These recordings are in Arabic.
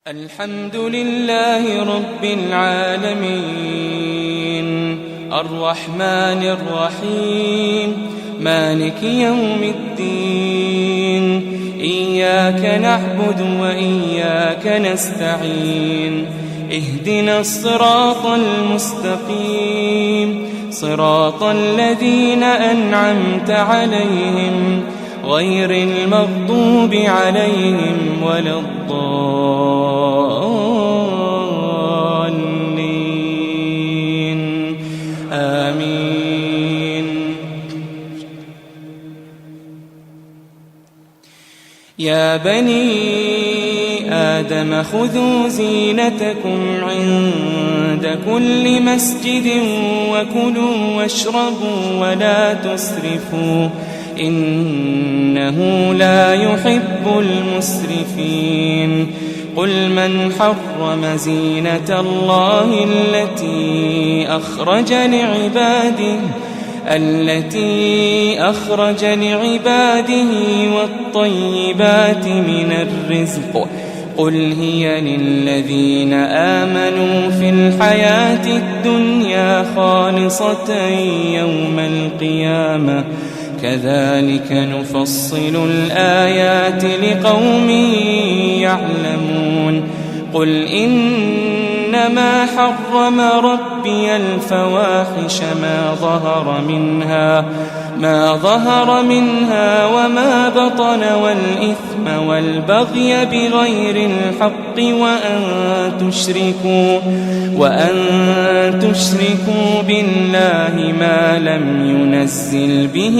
الحمد لله رب العالمين الرحمن الرحيم مالك يوم الدين إياك نعبد وإياك نستعين اهدنا الصراط المستقيم صراط الذين أنعمت عليهم غير المغضوب عليهم ولا الضالين آمين. يا بني آدم خذوا زينتكم عند كل مسجد وكلوا واشربوا ولا تسرفوا إنه لا يحب المسرفين. قل من حرم زينة الله التي أخرج لعباده والطيبات من الرزق قل هي للذين آمنوا في الحياة الدنيا خالصة يوم القيامة كذلك نفصل الآيات لقوم يعلمون. قل إنما حرم ربي الفواحش ما ظهر منها وما بطن والإثم والبغي بغير الحق وأن تشركوا بالله ما لم ينزل به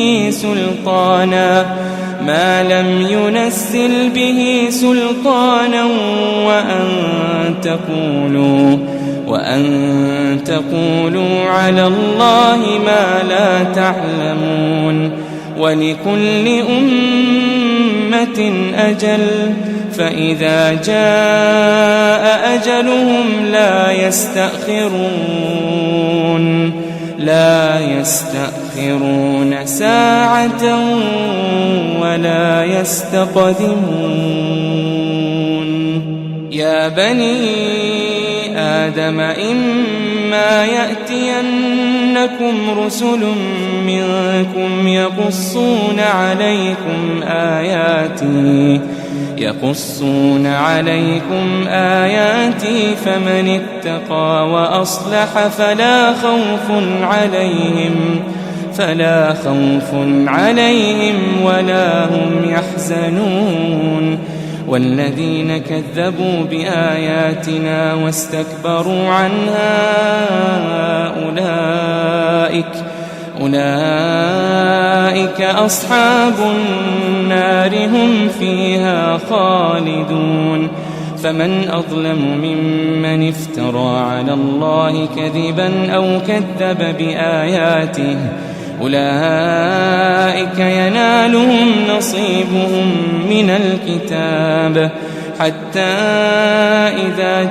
سلطانا وأن تقولوا على الله ما لا تعلمون. ولكل أمة أجل فإذا جاء أجلهم لا يستأخرون ساعة ولا يستقدمون. يا بني آدم إما يأتينكم رسل منكم يقصون عليكم آياتي فمن اتقى وأصلح فلا خوف عليهم ولا هم يحزنون. والذين كذبوا بآياتنا واستكبروا عنها أولئك أصحاب النار هم فيها خالدون. فمن أظلم ممن افترى على الله كذبا أو كذب بآياته أولئك ينالهم نصيبهم من الكتاب حتى إذا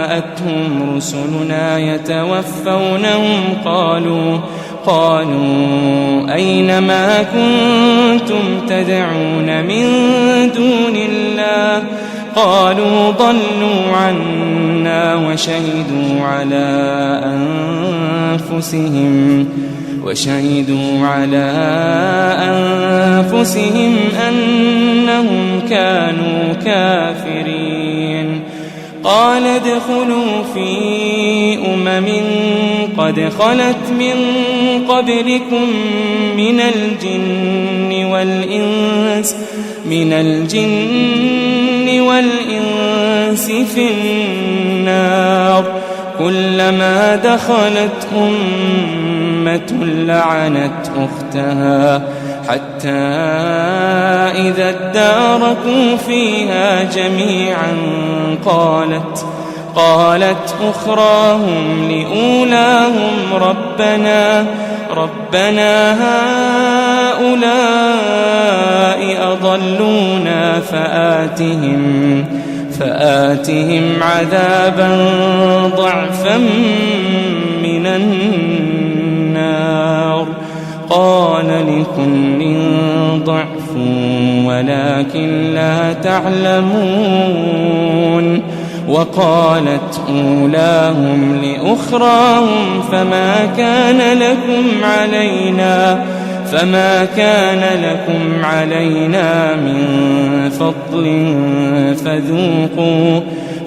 جاءتهم رسلنا يتوفونهم قالوا أين ما كنتم تدعون من دون الله قالوا ضلوا عنا وشهدوا على أنفسهم أنهم كانوا كافرين. قال ادخلوا في قد خلت من قبلكم من الجن والإنس في النار كلما دخلت أمة لعنت أختها حتى إذا اداركوا فيها جميعا قالت أخراهم لأولاهم ربنا هؤلاء أضلونا فآتهم عذابا ضعفا من النار. قال لكل ضعف ولكن لا تعلمون. وقالت أولاهم لأخراهم فما كان لكم علينا من فضل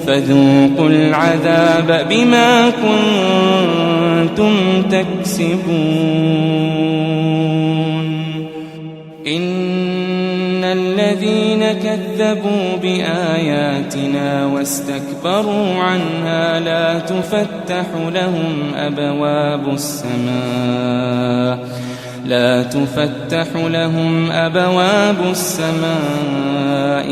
فذوقوا العذاب بما كنتم تكسبون إن الذين كذبوا بآياتنا واستكبروا عنها لا تفتح لهم أبواب السماء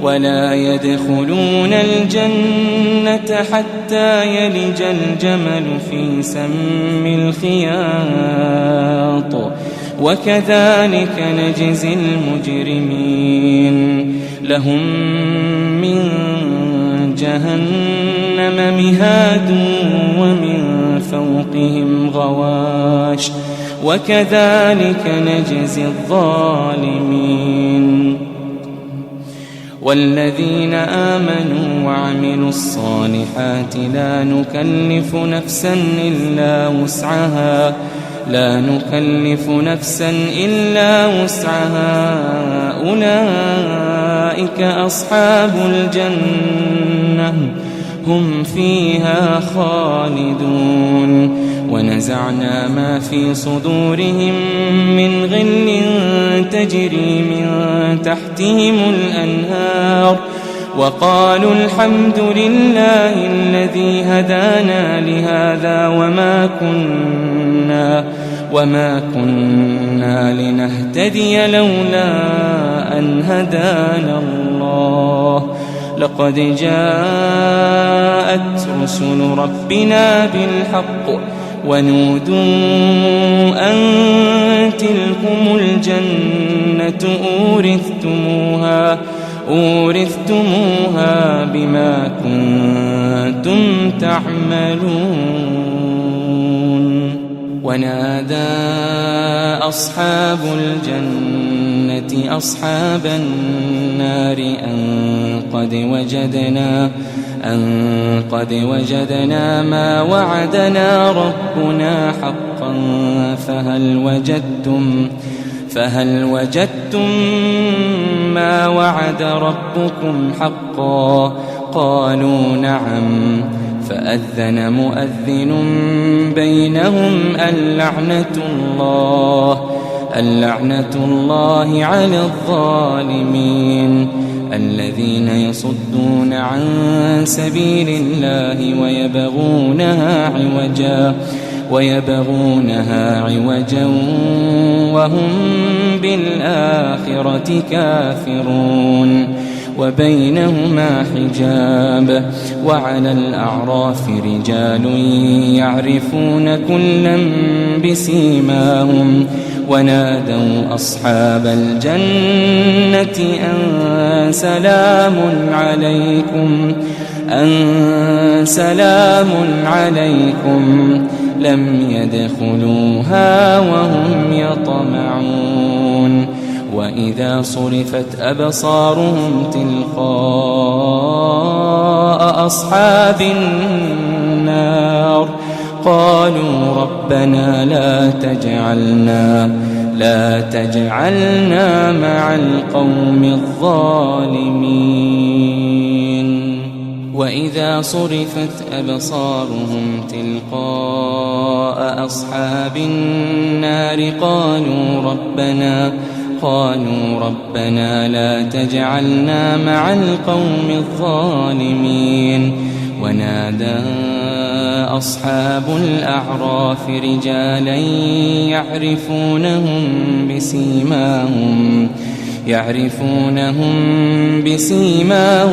ولا يدخلون الجنة حتى يلج الجمل في سم الخياط وكذلك نجزي المجرمين لهم من جهنم مهاد ومن فوقهم غواش وكذلك نجزي الظالمين والذين آمنوا وعملوا الصالحات لا نكلف نفسا إلا وسعها أولئك أصحاب الجنة هم فيها خالدون ونزعنا ما في صدورهم من غل تجري من تحتهم الأنهار وقالوا الحمد لله الذي هدانا لهذا وما كنا لنهتدي لولا أن هدانا الله لقد جاءت رسل ربنا بالحق ونودوا أن تلكم الجنة أورثتموها بما كنتم تعملون ونادى أصحاب الجنة أصحاب النار أن قد وجدنا ما وعدنا ربنا حقا فهل وجدتم ما وعد ربكم حقا قالوا نعم فأذن مؤذن بينهم اللعنة الله على الظالمين الذين يصدون عن سبيل الله ويبغونها عوجا وهم بالآخرة كافرون وبينهما حجاب وعلى الأعراف رجال يعرفون كلا بسيماهم ونادوا أصحاب الجنة أن سلام عليكم لم يدخلوها وهم يطمعون وإذا صرفت أبصارهم تلقاء أصحاب النار قالوا ربنا لا تجعلنا مع القوم الظالمين وإذا صرفت أبصارهم تلقاء أصحاب النار قالوا ربنا لا تجعلنا مع القوم الظالمين ونادى أصحاب الأعراف رجالا يعرفونهم بسيماهم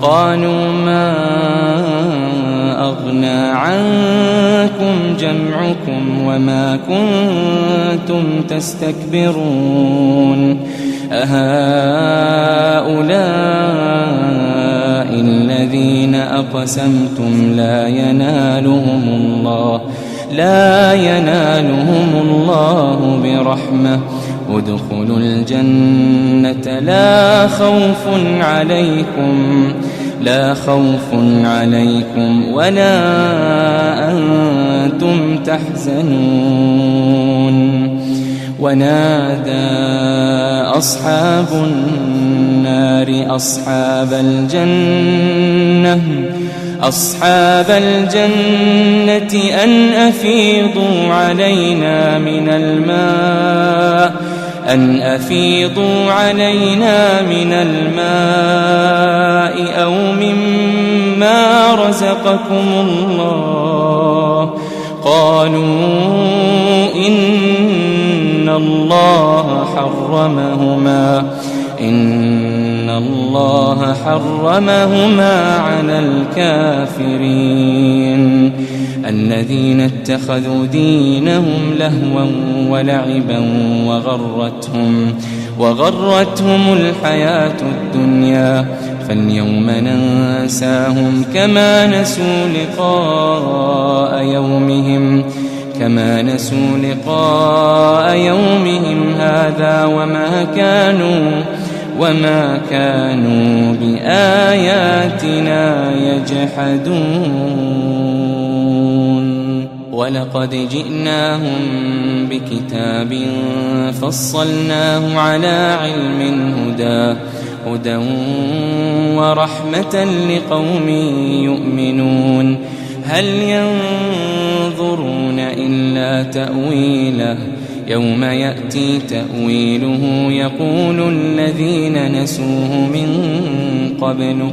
قالوا ما أغنى عنكم جمعكم وما كنتم تستكبرون أهؤلاء الذين أقسمتم لا ينالهم الله برحمة ادخلوا الجنة لا خوف عليكم ولا أنتم تحزنون. ونادى أصحاب النار أصحاب الجنة أن أفيضوا علينا من الماء أو مما رزقكم الله. قالوا إن الله حرمهما على الكافرين. الذين اتخذوا دينهم لهوا ولعبا وغرتهم الحياة الدنيا فاليوم ننساهم كما نسوا لقاء يومهم هذا وما كانوا بآياتنا يجحدون. ولقد جئناهم بكتاب فصلناه على علم هدى ورحمة لقوم يؤمنون. هل ينظرون إلا تأويله يوم يأتي تأويله يقول الذين نسوه من قبل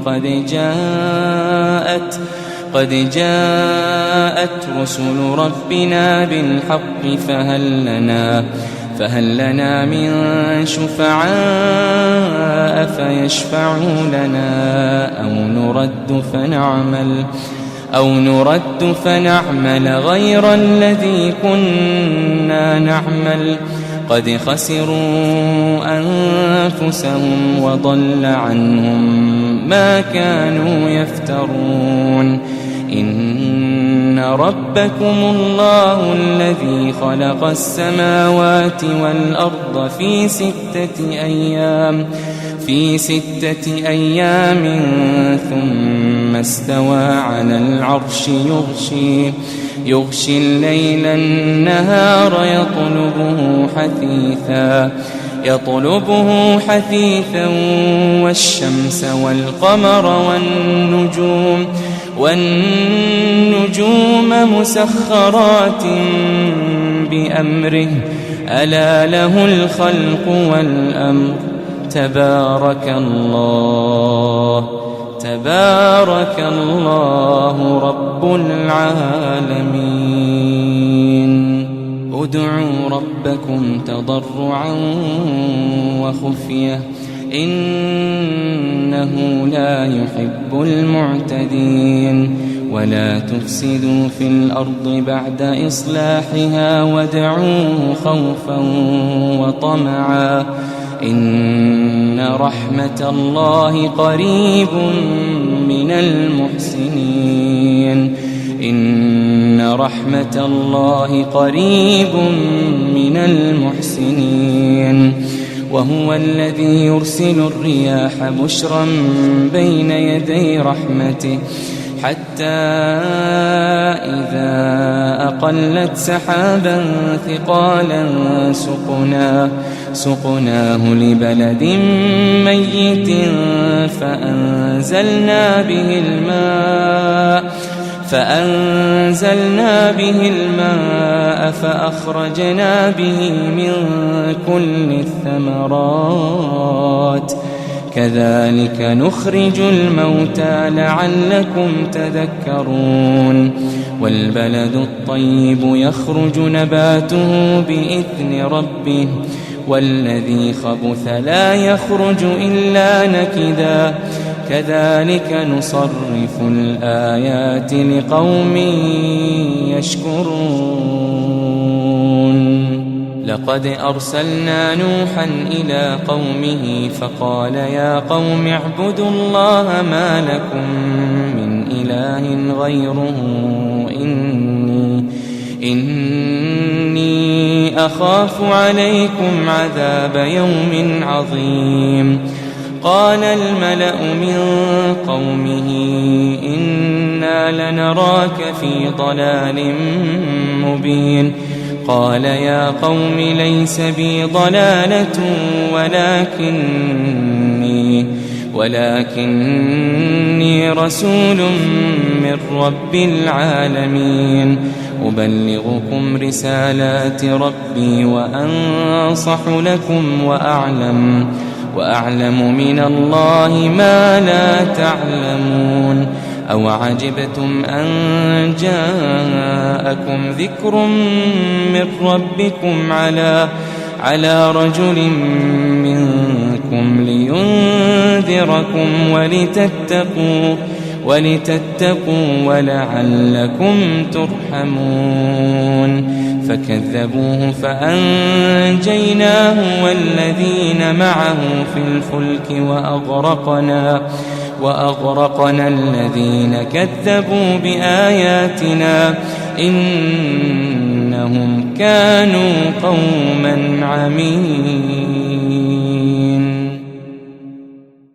قد جاءت رسل ربنا بالحق فهل لنا من شفعاء فيشفعوا لنا أو نرد فنعمل غير الذي كنا نعمل قد خسروا أنفسهم وضل عنهم ما كانوا يفترون. إن ربكم الله الذي خلق السماوات والأرض في 6 أيام ثم استوى على العرش يغشي الليل النهار يطلبه حثيثا والشمس والقمر والنجوم مسخرات بأمره ألا له الخلق والأمر. تبارك الله رب العالمين. ادعوا ربكم تضرعا وخفية إنه لا يحب المعتدين. ولا تفسدوا في الأرض بعد إصلاحها وادعوه خوفا وطمعا إن رحمة الله قريب من المحسنين. وهو الذي يرسل الرياح بشرا بين يدي رحمته حتى إذا أقلت سحابا ثقالا سقناه لبلد ميت فأنزلنا به الماء فأخرجنا به من كل الثمرات كذلك نخرج الموتى لعلكم تذكرون. والبلد الطيب يخرج نباته بإذن ربه والذي خبث لا يخرج إلا نكدا كذلك نصرف الآيات لقوم يشكرون. لقد أرسلنا نوحا إلى قومه فقال يا قوم اعبدوا الله ما لكم من إله غيره إني أخاف عليكم عذاب يوم عظيم. قال الملأ من قومه إنا لنراك في ضلال مبين. قال يا قوم ليس بي ضلالة ولكني رسول من رب العالمين أبلغكم رسالات ربي وأنصح لكم وأعلم من الله ما لا تعلمون. أو عجبتم أن جاءكم ذكر من ربكم على رجل منكم لينذركم ولتتقوا ولعلكم ترحمون. فكذبوه فأنجيناه والذين معه في الفلك وأغرقنا الذين كذبوا بآياتنا إنهم كانوا قوما عمين.